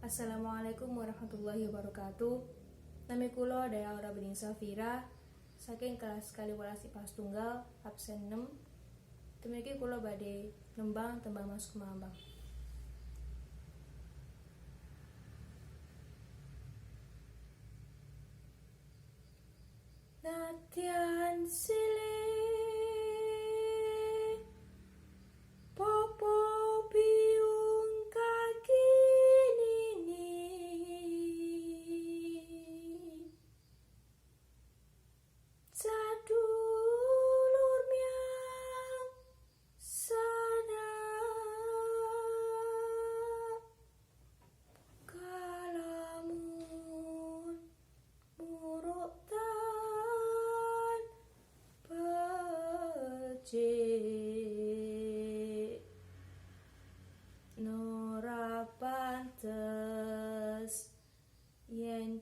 Assalamualaikum warahmatullahi wabarakatuh. Nami kula Daya Aura Bening Safira saking kelas Kaliwelas IPA Setunggal absen 6. Demikian kula badhe nembang tembang Mas Kumambang. Nadyan silih popo biung kaki nini sadulur miang sana kalamun muruk tan becik nora pantes yen